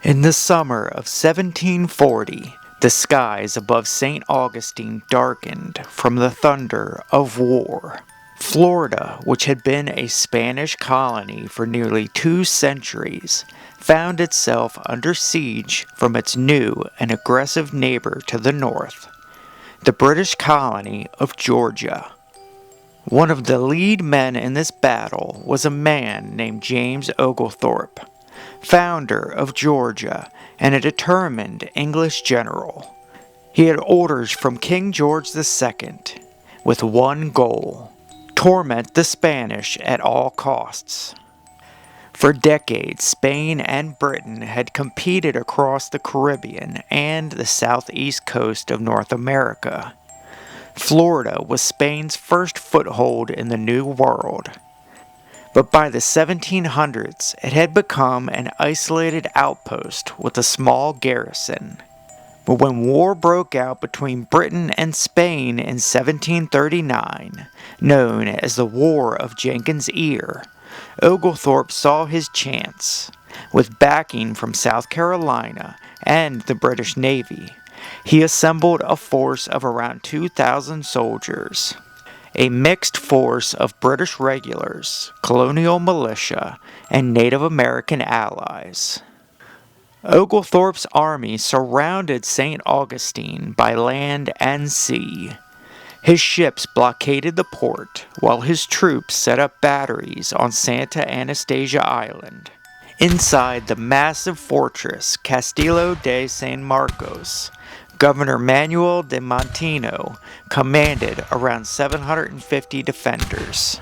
In the summer of 1740, the skies above St. Augustine darkened from the thunder of war. Florida, which had been a Spanish colony for nearly 2 centuries, found itself under siege from its new and aggressive neighbor to the north, the British colony of Georgia. One of the lead men in this battle was a man named James Oglethorpe, founder of Georgia and a determined English general. He had orders from King George II with one goal: torment the Spanish at all costs. For decades, Spain and Britain had competed across the Caribbean and the southeast coast of North America. Florida was Spain's first foothold in the New World. But by the 1700s, it had become an isolated outpost with a small garrison. But when war broke out between Britain and Spain in 1739, known as the War of Jenkins' Ear, Oglethorpe saw his chance. With backing from South Carolina and the British Navy, he assembled a force of around 2,000 soldiers. A mixed force of British regulars, colonial militia, and Native American allies. Oglethorpe's army surrounded St. Augustine by land and sea. His ships blockaded the port, while his troops set up batteries on Santa Anastasia Island. Inside the massive fortress Castillo de San Marcos, Governor Manuel de Montino commanded around 750 defenders.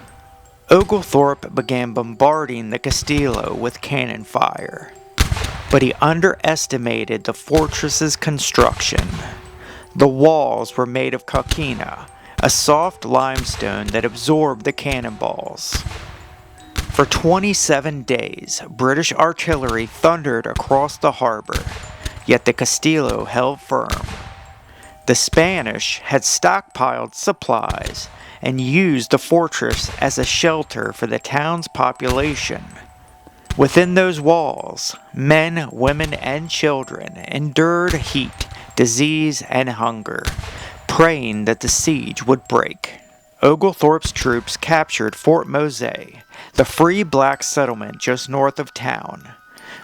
Oglethorpe began bombarding the Castillo with cannon fire, but he underestimated the fortress's construction. The walls were made of coquina, a soft limestone that absorbed the cannonballs. For 27 days, British artillery thundered across the harbor, yet the Castillo held firm. The Spanish had stockpiled supplies and used the fortress as a shelter for the town's population. Within those walls, men, women, and children endured heat, disease, and hunger, praying that the siege would break. Oglethorpe's troops captured Fort Mose, the free black settlement just north of town,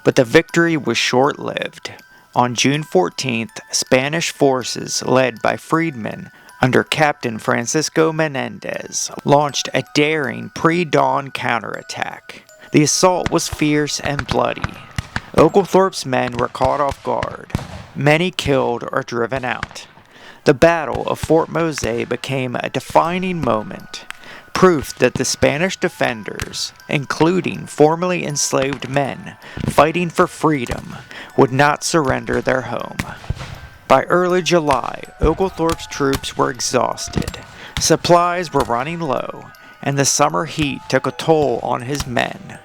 but the victory was short-lived. On June 14th, Spanish forces led by freedmen under Captain Francisco Menendez launched a daring pre-dawn counterattack. The assault was fierce and bloody. Oglethorpe's men were caught off guard, many killed or driven out. The Battle of Fort Mose became a defining moment, proof that the Spanish defenders, including formerly enslaved men fighting for freedom, would not surrender their home. By early July, Oglethorpe's troops were exhausted, supplies were running low, and the summer heat took a toll on his men.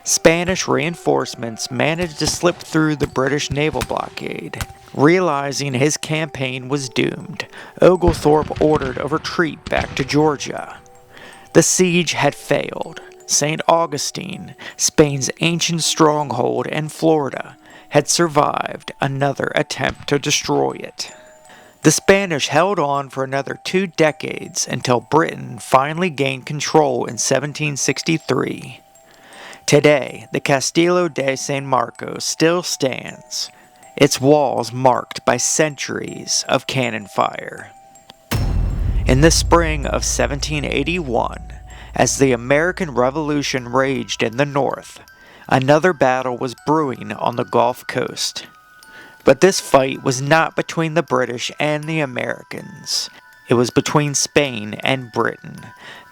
Spanish reinforcements managed to slip through the British naval blockade. Realizing his campaign was doomed, Oglethorpe ordered a retreat back to Georgia. The siege had failed. St. Augustine, Spain's ancient stronghold in Florida, had survived another attempt to destroy it. The Spanish held on for another 2 decades until Britain finally gained control in 1763. Today, the Castillo de San Marcos still stands, its walls marked by centuries of cannon fire. In the spring of 1781, as the American Revolution raged in the North, another battle was brewing on the Gulf Coast. But this fight was not between the British and the Americans. It was between Spain and Britain,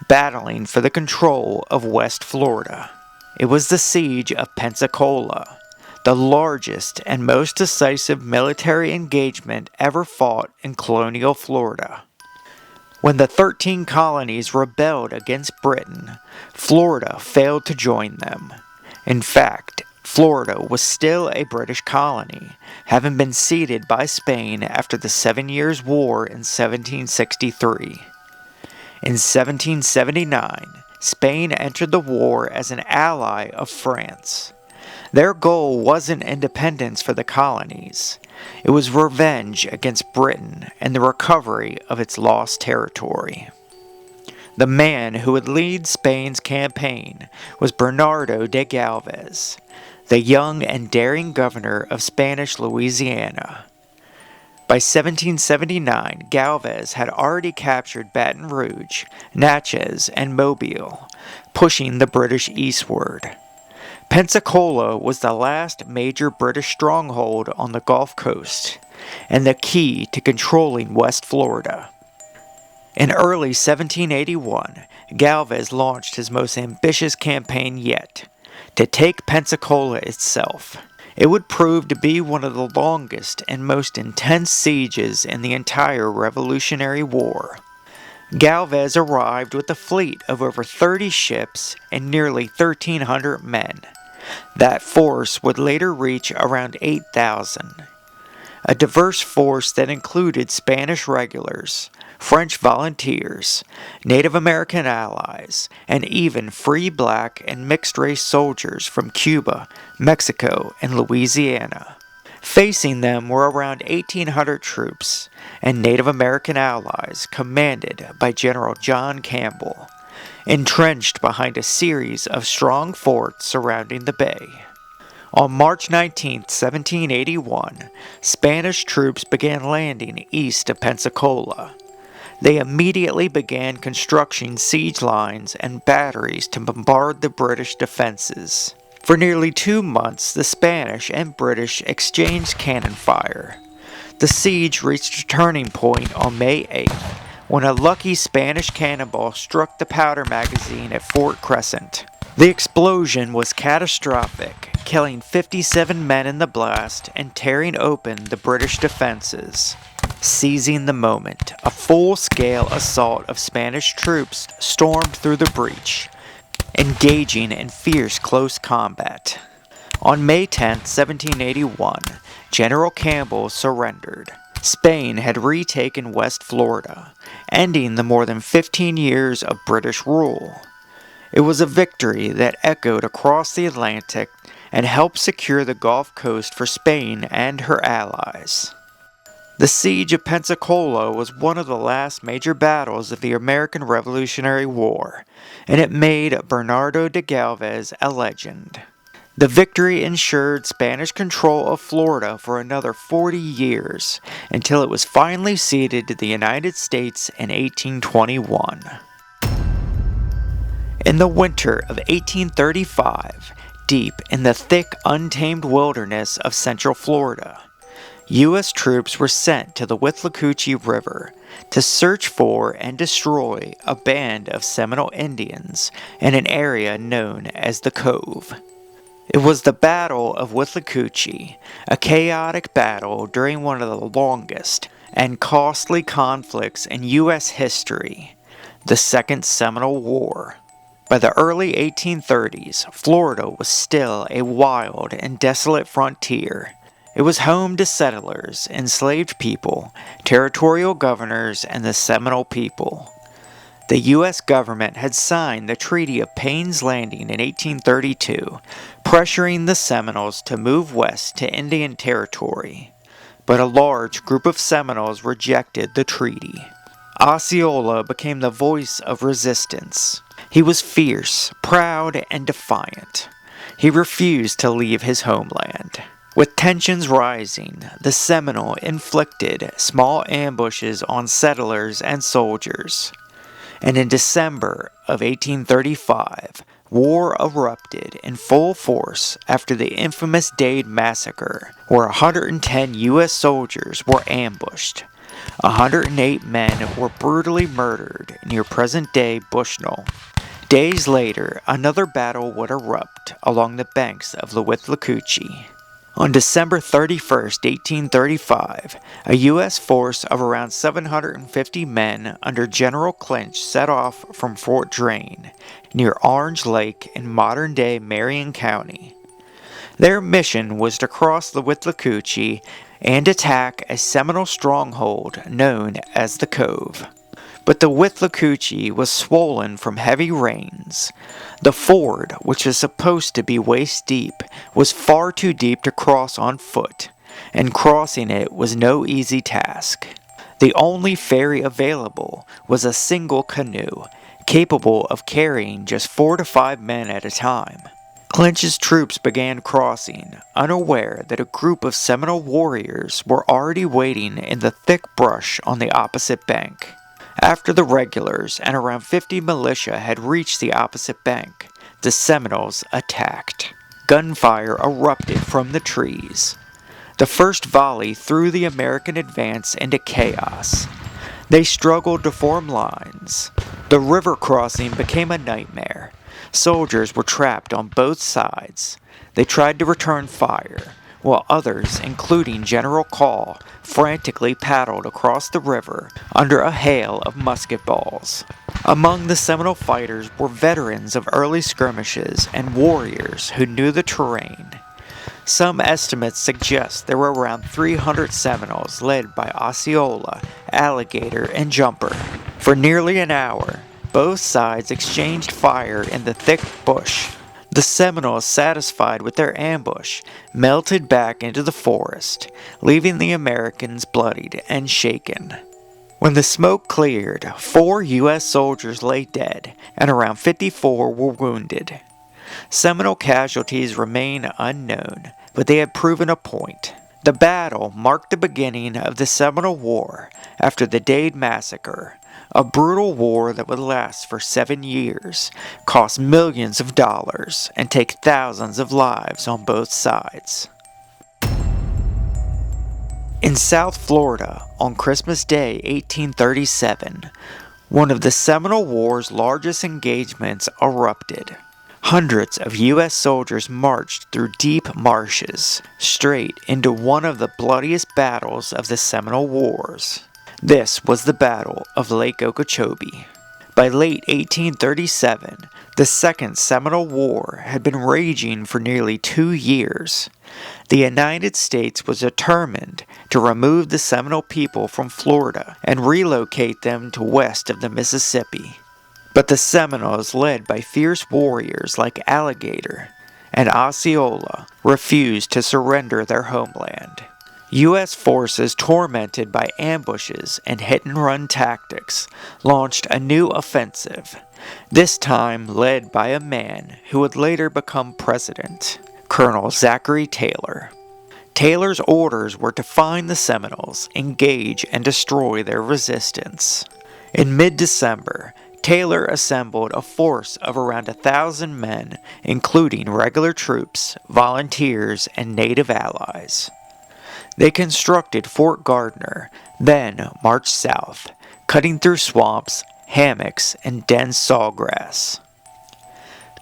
battling for the control of West Florida. It was the siege of Pensacola, the largest and most decisive military engagement ever fought in colonial Florida. When the 13 colonies rebelled against Britain, Florida failed to join them. In fact, Florida was still a British colony, having been ceded by Spain after the 7 Years' War in 1763. In 1779, Spain entered the war as an ally of France. Their goal wasn't independence for the colonies. It was revenge against Britain and the recovery of its lost territory. The man who would lead Spain's campaign was Bernardo de Gálvez, the young and daring governor of Spanish Louisiana. By 1779, Gálvez had already captured Baton Rouge, Natchez, and Mobile, pushing the British eastward. Pensacola was the last major British stronghold on the Gulf Coast, and the key to controlling West Florida. In early 1781, Gálvez launched his most ambitious campaign yet, to take Pensacola itself. It would prove to be one of the longest and most intense sieges in the entire Revolutionary War. Gálvez arrived with a fleet of over 30 ships and nearly 1,300 men. That force would later reach around 8,000. A diverse force that included Spanish regulars, French volunteers, Native American allies, and even free black and mixed-race soldiers from Cuba, Mexico, and Louisiana. Facing them were around 1,800 troops and Native American allies commanded by General John Campbell, entrenched behind a series of strong forts surrounding the bay. On March 19, 1781, Spanish troops began landing east of Pensacola. They immediately began constructing siege lines and batteries to bombard the British defenses. For nearly 2 months, the Spanish and British exchanged cannon fire. The siege reached a turning point on May 8th, when a lucky Spanish cannonball struck the powder magazine at Fort Crescent. The explosion was catastrophic, killing 57 men in the blast and tearing open the British defenses. Seizing the moment, a full-scale assault of Spanish troops stormed through the breach, engaging in fierce close combat. On May 10, 1781, General Campbell surrendered. Spain had retaken West Florida, ending the more than 15 years of British rule. It was a victory that echoed across the Atlantic and helped secure the Gulf Coast for Spain and her allies. The Siege of Pensacola was one of the last major battles of the American Revolutionary War, and it made Bernardo de Gálvez a legend. The victory ensured Spanish control of Florida for another 40 years, until it was finally ceded to the United States in 1821. In the winter of 1835, deep in the thick, untamed wilderness of Central Florida, U.S. troops were sent to the Withlacoochee River to search for and destroy a band of Seminole Indians in an area known as the Cove. It was the Battle of Withlacoochee, a chaotic battle during one of the longest and costly conflicts in U.S. history, the Second Seminole War. By the early 1830s, Florida was still a wild and desolate frontier. It was home to settlers, enslaved people, territorial governors, and the Seminole people. The U.S. government had signed the Treaty of Payne's Landing in 1832, pressuring the Seminoles to move west to Indian Territory. But a large group of Seminoles rejected the treaty. Osceola became the voice of resistance. He was fierce, proud, and defiant. He refused to leave his homeland. With tensions rising, the Seminole inflicted small ambushes on settlers and soldiers. And in December of 1835, war erupted in full force after the infamous Dade Massacre, where 110 U.S. soldiers were ambushed. 108 men were brutally murdered near present-day Bushnell. Days later, another battle would erupt along the banks of the Withlacoochee. On December 31, 1835, a U.S. force of around 750 men under General Clinch set off from Fort Drane, near Orange Lake in modern-day Marion County. Their mission was to cross the Withlacoochee and attack a Seminole stronghold known as the Cove. but the Withlacoochee was swollen from heavy rains. The ford, which was supposed to be waist deep, was far too deep to cross on foot, and crossing it was no easy task. The only ferry available was a single canoe, capable of carrying just 4 to 5 men at a time. Clinch's troops began crossing, unaware that a group of Seminole warriors were already waiting in the thick brush on the opposite bank. After the regulars and around 50 militia had reached the opposite bank, the Seminoles attacked. Gunfire erupted from the trees. The first volley threw the American advance into chaos. They struggled to form lines. The river crossing became a nightmare. Soldiers were trapped on both sides. They tried to return fire, while others, including General Call, frantically paddled across the river under a hail of musket balls. Among the Seminole fighters were veterans of early skirmishes and warriors who knew the terrain. Some estimates suggest there were around 300 Seminoles led by Osceola, Alligator, and Jumper. For nearly an hour, both sides exchanged fire in the thick bush. The Seminoles, satisfied with their ambush, melted back into the forest, leaving the Americans bloodied and shaken. When the smoke cleared, 4 U.S. soldiers lay dead, and around 54 were wounded. Seminole casualties remain unknown, but they had proven a point. The battle marked the beginning of the Seminole War after the Dade Massacre, a brutal war that would last for 7 years, cost millions of dollars, and take thousands of lives on both sides. In South Florida, on Christmas Day 1837, one of the Seminole War's largest engagements erupted. Hundreds of U.S. soldiers marched through deep marshes, straight into one of the bloodiest battles of the Seminole Wars. This was the Battle of Lake Okeechobee. By late 1837, the Second Seminole War had been raging for nearly 2 years. The United States was determined to remove the Seminole people from Florida and relocate them to west of the Mississippi. But the Seminoles, led by fierce warriors like Alligator and Osceola, refused to surrender their homeland. U.S. forces, tormented by ambushes and hit-and-run tactics, launched a new offensive, this time led by a man who would later become president, Colonel Zachary Taylor. Taylor's orders were to find the Seminoles, engage, and destroy their resistance. In mid-December, Taylor assembled a force of around 1,000 men, including regular troops, volunteers, and native allies. They constructed Fort Gardner, then marched south, cutting through swamps, hammocks, and dense sawgrass.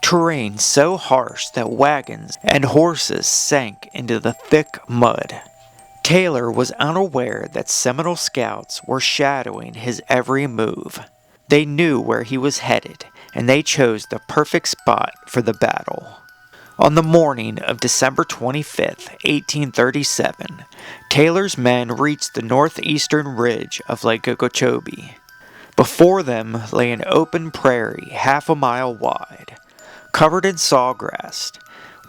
Terrain so harsh that wagons and horses sank into the thick mud. Taylor was unaware that Seminole scouts were shadowing his every move. They knew where he was headed, and they chose the perfect spot for the battle. On the morning of December 25, 1837, Taylor's men reached the northeastern ridge of Lake Okeechobee. Before them lay an open prairie half a mile wide, covered in sawgrass,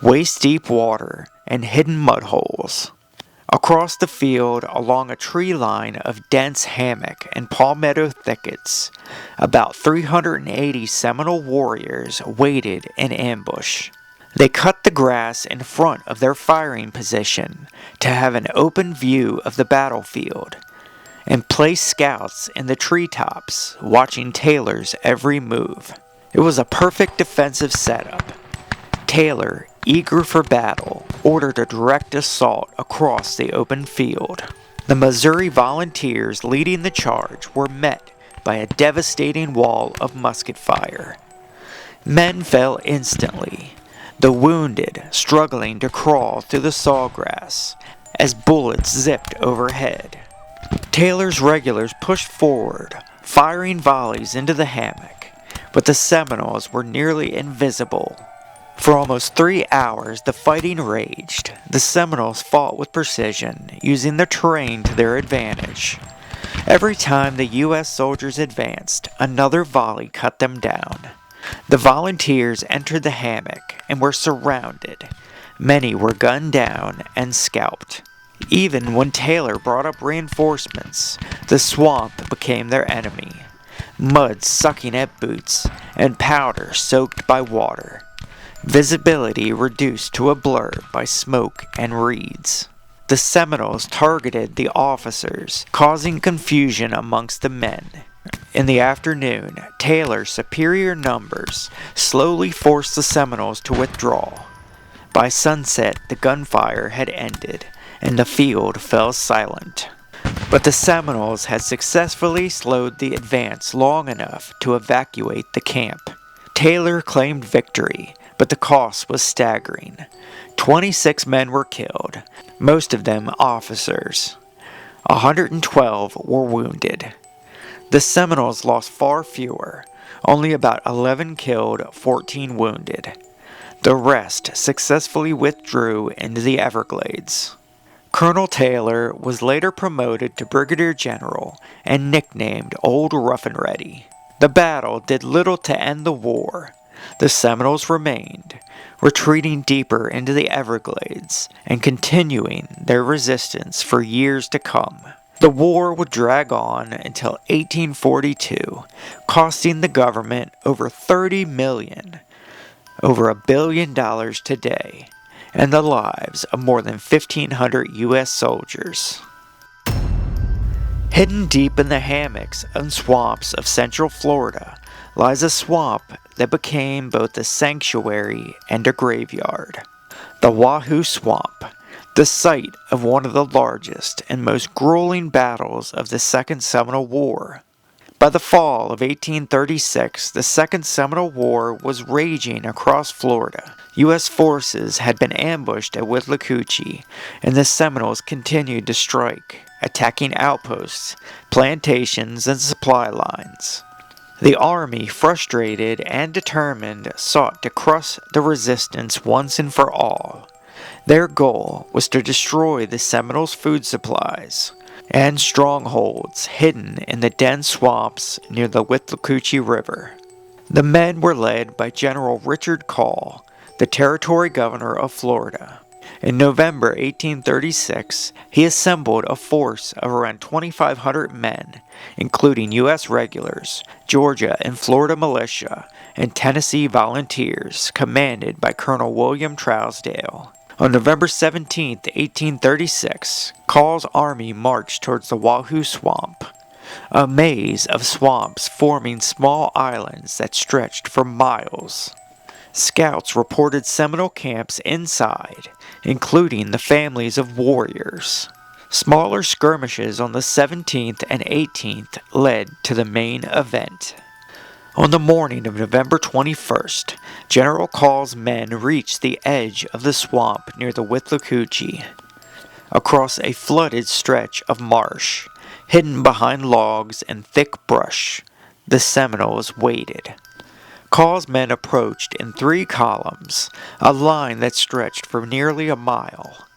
waist-deep water, and hidden mud holes. Across the field, along a tree line of dense hammock and palmetto thickets, about 380 Seminole warriors waited in ambush. They cut the grass in front of their firing position to have an open view of the battlefield, and placed scouts in the treetops, watching Taylor's every move. It was a perfect defensive setup. Taylor, eager for battle, ordered a direct assault across the open field. The Missouri volunteers leading the charge were met by a devastating wall of musket fire. Men fell instantly, the wounded struggling to crawl through the sawgrass as bullets zipped overhead. Taylor's regulars pushed forward, firing volleys into the hammock, but the Seminoles were nearly invisible. For almost 3 hours, the fighting raged. The Seminoles fought with precision, using the terrain to their advantage. Every time the U.S. soldiers advanced, another volley cut them down. The volunteers entered the hammock and were surrounded. Many were gunned down and scalped. Even when Taylor brought up reinforcements, the swamp became their enemy. Mud sucking at boots and powder soaked by water. Visibility reduced to a blur by smoke and reeds. The Seminoles targeted the officers, causing confusion amongst the men. In the afternoon, Taylor's superior numbers slowly forced the Seminoles to withdraw. By sunset, the gunfire had ended, and the field fell silent. But the Seminoles had successfully slowed the advance long enough to evacuate the camp. Taylor claimed victory, but the cost was staggering. 26 men were killed, most of them officers. 112 were wounded. The Seminoles lost far fewer, only about 11 killed, 14 wounded. The rest successfully withdrew into the Everglades. Colonel Taylor was later promoted to Brigadier General and nicknamed Old Rough and Ready. The battle did little to end the war. The Seminoles remained, retreating deeper into the Everglades and continuing their resistance for years to come. The war would drag on until 1842, costing the government over $30 million, over $1 billion today, and the lives of more than 1,500 U.S. soldiers. Hidden deep in the hammocks and swamps of central Florida lies a swamp that became both a sanctuary and a graveyard. The Wahoo Swamp, the site of one of the largest and most grueling battles of the Second Seminole War. By the fall of 1836, the Second Seminole War was raging across Florida. U.S. forces had been ambushed at Withlacoochee, and the Seminoles continued to strike, attacking outposts, plantations, and supply lines. The army, frustrated and determined, sought to crush the resistance once and for all. Their goal was to destroy the Seminoles' food supplies and strongholds hidden in the dense swamps near the Withlacoochee River. The men were led by General Richard Call, the territory governor of Florida. In November 1836, he assembled a force of around 2,500 men, including U.S. regulars, Georgia and Florida militia, and Tennessee volunteers, commanded by Colonel William Trousdale. On November 17, 1836, Call's army marched towards the Wahoo Swamp, a maze of swamps forming small islands that stretched for miles. Scouts reported Seminole camps inside, including the families of warriors. Smaller skirmishes on the 17th and 18th led to the main event. On the morning of November 21st, General Call's men reached the edge of the swamp near the Withlacoochee. Across a flooded stretch of marsh, hidden behind logs and thick brush, the Seminoles waited. Call's men approached in 3 columns, a line that stretched for nearly a mile.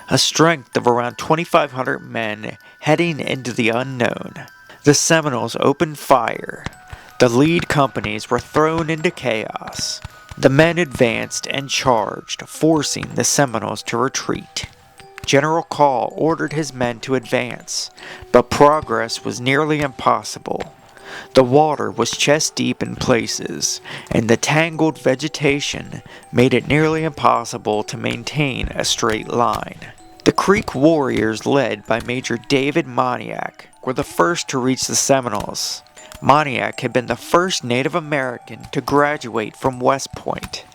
A strength of around 2,500 men heading into the unknown. The Seminoles opened fire. The lead companies were thrown into chaos. The men advanced and charged, forcing the Seminoles to retreat. General Call ordered his men to advance, but progress was nearly impossible. The water was chest-deep in places, and the tangled vegetation made it nearly impossible to maintain a straight line. The Creek warriors, led by Major David Moniac, were the first to reach the Seminoles. Moniac had been the first Native American to graduate from West Point.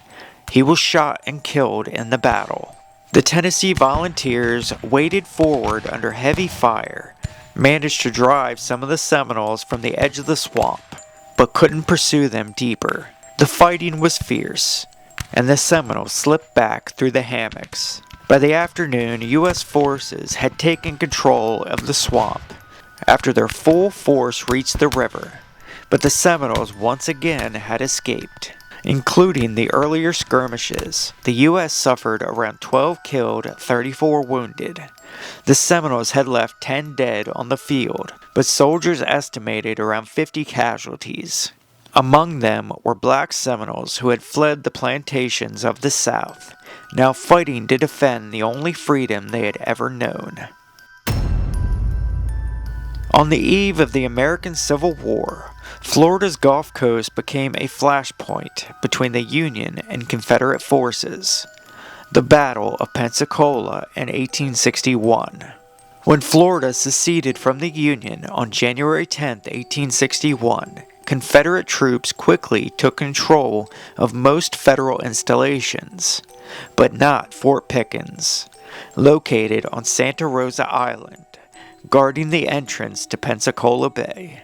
He was shot and killed in the battle. The Tennessee volunteers waded forward under heavy fire, managed to drive some of the Seminoles from the edge of the swamp, but couldn't pursue them deeper. The fighting was fierce, and the Seminoles slipped back through the hammocks. By the afternoon, U.S. forces had taken control of the swamp after their full force reached the river, but the Seminoles once again had escaped. Including the earlier skirmishes, the U.S. suffered around 12 killed, 34 wounded. The Seminoles had left 10 dead on the field, but soldiers estimated around 50 casualties. Among them were black Seminoles who had fled the plantations of the South, now fighting to defend the only freedom they had ever known. On the eve of the American Civil War, Florida's Gulf Coast became a flashpoint between the Union and Confederate forces. The Battle of Pensacola in 1861. When Florida seceded from the Union on January 10, 1861, Confederate troops quickly took control of most federal installations, but not Fort Pickens, located on Santa Rosa Island, guarding the entrance to Pensacola Bay.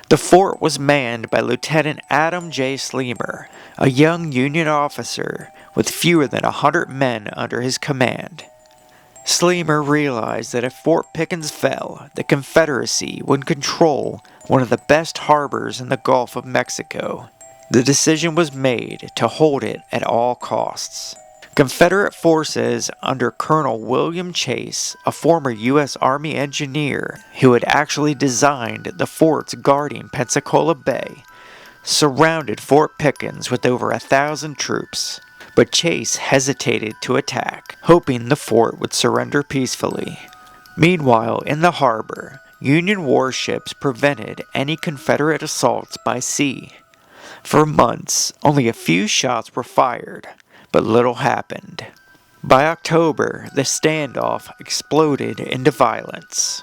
The fort was manned by Lieutenant Adam J. Sleemer, a young Union officer with fewer than 100 men under his command. Sleemer realized that if Fort Pickens fell, the Confederacy would control one of the best harbors in the Gulf of Mexico. The decision was made to hold it at all costs. Confederate forces under Colonel William Chase, a former U.S. Army engineer who had actually designed the forts guarding Pensacola Bay, surrounded Fort Pickens with over 1,000 troops, but Chase hesitated to attack, hoping the fort would surrender peacefully. Meanwhile, in the harbor, Union warships prevented any Confederate assaults by sea. For months, only a few shots were fired, but little happened. By October, the standoff exploded into violence.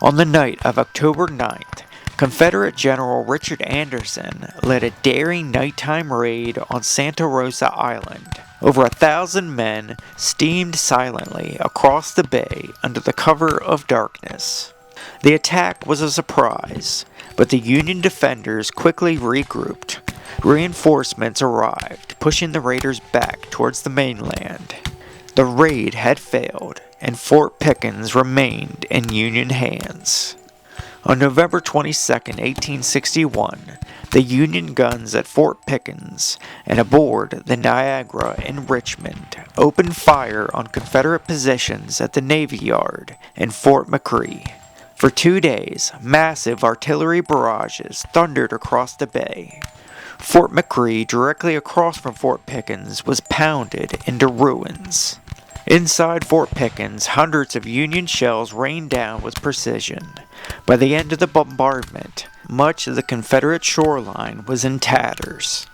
On the night of October 9th, Confederate General Richard Anderson led a daring nighttime raid on Santa Rosa Island. Over 1,000 men steamed silently across the bay under the cover of darkness. The attack was a surprise, but the Union defenders quickly regrouped. Reinforcements arrived, pushing the raiders back towards the mainland. The raid had failed, and Fort Pickens remained in Union hands. On November 22, 1861, the Union guns at Fort Pickens and aboard the Niagara in Richmond opened fire on Confederate positions at the Navy Yard and Fort McRee. For 2 days, massive artillery barrages thundered across the bay. Fort McRee, directly across from Fort Pickens, was pounded into ruins. Inside Fort Pickens, hundreds of Union shells rained down with precision. By the end of the bombardment, much of the Confederate shoreline was in tatters.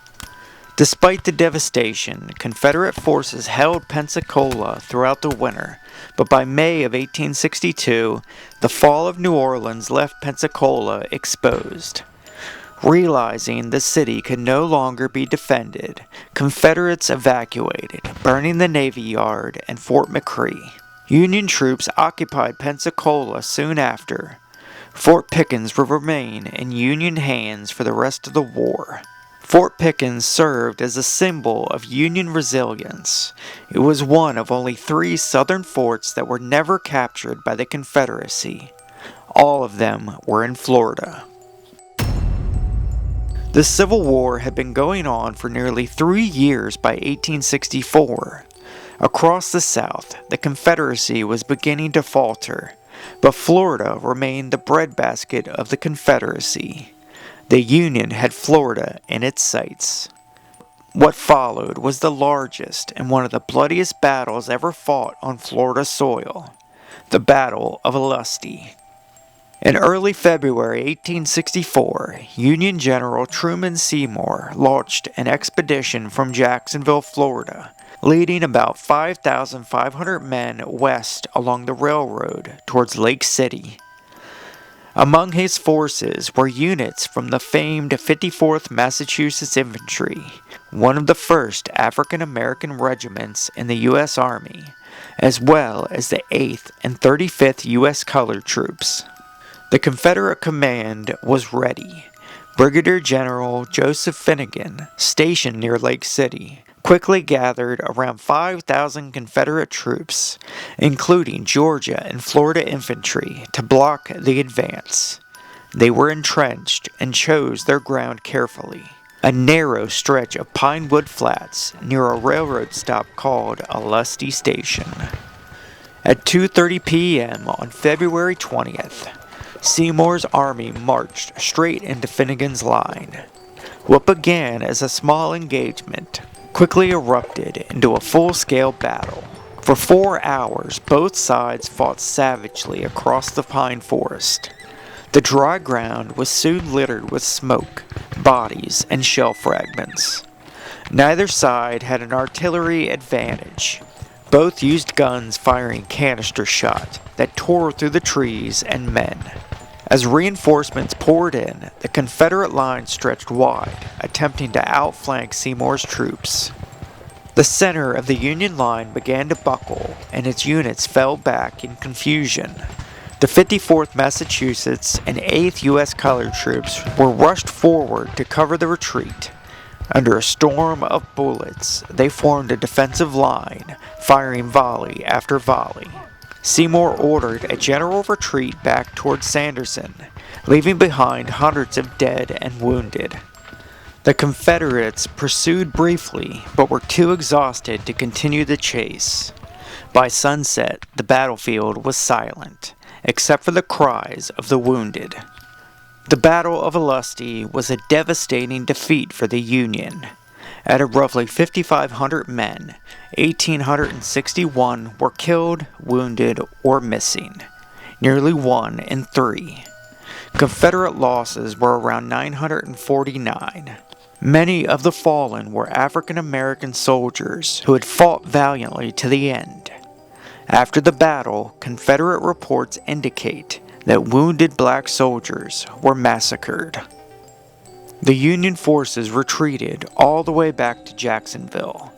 Despite the devastation, Confederate forces held Pensacola throughout the winter, but by May of 1862, the fall of New Orleans left Pensacola exposed. Realizing the city could no longer be defended, Confederates evacuated, burning the Navy Yard and Fort McRee. Union troops occupied Pensacola soon after. Fort Pickens would remain in Union hands for the rest of the war. Fort Pickens served as a symbol of Union resilience. It was one of only 3 Southern forts that were never captured by the Confederacy. All of them were in Florida. The Civil War had been going on for nearly 3 years by 1864. Across the South, the Confederacy was beginning to falter, but Florida remained the breadbasket of the Confederacy. The Union had Florida in its sights. What followed was the largest and one of the bloodiest battles ever fought on Florida soil, the Battle of Olustee. In early February 1864, Union General Truman Seymour launched an expedition from Jacksonville, Florida, leading about 5,500 men west along the railroad towards Lake City. Among his forces were units from the famed 54th Massachusetts Infantry, one of the first African American regiments in the U.S. Army, as well as the 8th and 35th U.S. Colored Troops. The Confederate command was ready. Brigadier General Joseph Finnegan, stationed near Lake City, quickly gathered around 5,000 Confederate troops, including Georgia and Florida infantry, to block the advance. They were entrenched and chose their ground carefully. a narrow stretch of pine wood flats near a railroad stop called Olustee Station. At 2:30 p.m. on February 20th, Seymour's army marched straight into Finnegan's line. What began as a small engagement quickly erupted into a full-scale battle. For 4 hours, both sides fought savagely across the pine forest. The dry ground was soon littered with smoke, bodies, and shell fragments. Neither side had an artillery advantage. Both used guns firing canister shot that tore through the trees and men. As reinforcements poured in, the Confederate line stretched wide, attempting to outflank Seymour's troops. The center of the Union line began to buckle, and its units fell back in confusion. The 54th Massachusetts and 8th U.S. Colored Troops were rushed forward to cover the retreat. Under a storm of bullets, they formed a defensive line, firing volley after volley. Seymour ordered a general retreat back toward Sanderson, leaving behind hundreds of dead and wounded. The Confederates pursued briefly, but were too exhausted to continue the chase. By sunset, the battlefield was silent, except for the cries of the wounded. The Battle of Olustee was a devastating defeat for the Union. Out of roughly 5,500 men, 1,861 were killed, wounded, or missing, nearly 1 in 3. Confederate losses were around 949. Many of the fallen were African American soldiers who had fought valiantly to the end. After the battle, Confederate reports indicate that wounded black soldiers were massacred. The Union forces retreated all the way back to Jacksonville.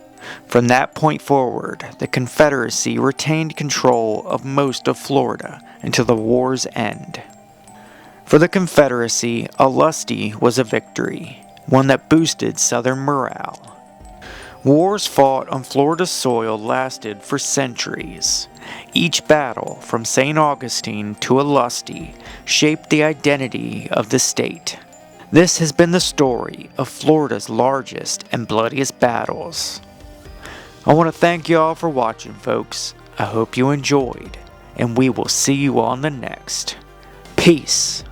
From that point forward, the Confederacy retained control of most of Florida until the war's end. For the Confederacy, Olustee was a victory, one that boosted Southern morale. Wars fought on Florida's soil lasted for centuries. Each battle, from St. Augustine to Olustee, shaped the identity of the state. This has been the story of Florida's largest and bloodiest battles. I want to thank you all for watching, folks. I hope you enjoyed, and we will see you on the next. Peace.